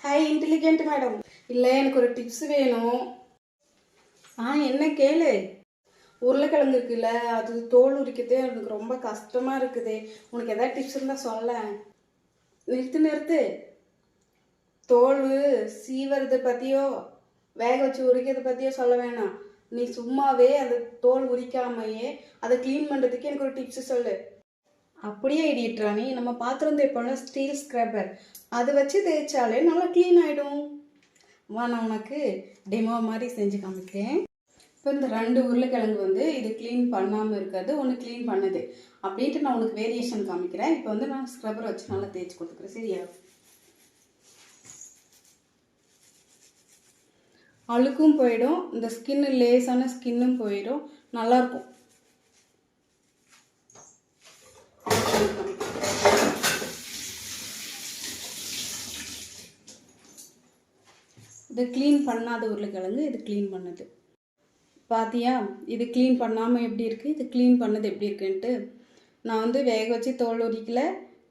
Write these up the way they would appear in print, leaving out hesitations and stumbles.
Hi intelligent madam. இல்லை, எனக்கு ஒரு டிப்ஸ் வேணும். என்ன கேளு. உருளைக்கிழங்கு இருக்குல்ல, அது தோல் உரிக்கிறதே எனக்கு ரொம்ப கஷ்டமாக இருக்குது. உனக்கு எதாவது டிப்ஸ் இருந்தால் சொல்ல. நிறுத்து. தோல் சீவரதை பற்றியோ வேக வச்சு உரிக்கிறத பற்றியோ சொல்ல வேணாம். நீ சும்மாவே அந்த தோல் உரிக்காமையே அதை க்ளீன் பண்ணுறதுக்கு எனக்கு ஒரு டிப்ஸ் சொல்லு. அப்படியே இடிட்டுறானி. நம்ம பாத்திரம் தேய்ப்போம்ல, ஸ்டீல் ஸ்க்ரப்பர், அதை வச்சு தேய்ச்சாலே நல்லா க்ளீன் ஆகிடும். நான் உனக்கு டெமோ மாதிரி செஞ்சு காமிக்கிறேன். இப்போ இந்த 2 உருளைக்கிழங்கு இது க்ளீன் பண்ணாமல் இருக்காது, ஒன்று க்ளீன் பண்ணுது அப்படின்ட்டு நான் உனக்கு வேரியேஷன் காமிக்கிறேன். இப்போ நான் ஸ்க்ரப்பரை வச்சு நல்லா தேய்ச்சி கொடுத்துக்கிறேன், சரியா? அழுக்கும் போயிடும், இந்த ஸ்கின்னு லேசான ஸ்கின்னும் போயிடும், நல்லாயிருக்கும். இது க்ளீன் பண்ணாத உருளைக்கிழங்கு, இது க்ளீன் பண்ணுது. பாத்தியா, இது க்ளீன் பண்ணாமல் எப்படி இருக்குது, இது க்ளீன் பண்ணது எப்படி இருக்குன்ட்டு. நான் வேக வச்சு தோல் உரிக்கல,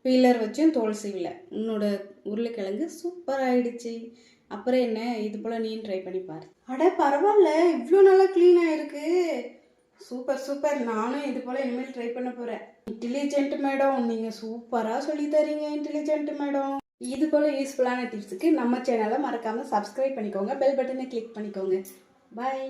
பீலர் வச்சும் தோல் சீவலை. உன்னோட உருளைக்கிழங்கு சூப்பர் ஆகிடுச்சு. அப்புறம் என்ன, இது போல் நீ ட்ரை பண்ணி பாரு. அட பரவாயில்ல, இவ்வளோ நல்லா க்ளீன் ஆகிருக்கு. சூப்பர். நானும் இது போல் இனிமேல் ட்ரை பண்ண போகிறேன். இன்டெலிஜென்ட் மேடம், நீங்கள் சூப்பராக சொல்லி தரீங்க இன்டெலிஜென்ட் மேடம். இது போல் யூஸ்ஃபுல்லான டிப்ஸுக்கு நம்ம சேனலை மறக்காமல் சப்ஸ்கிரைப் பண்ணிக்கோங்க, பெல் பட்டனை கிளிக் பண்ணிக்கோங்க. பாய்.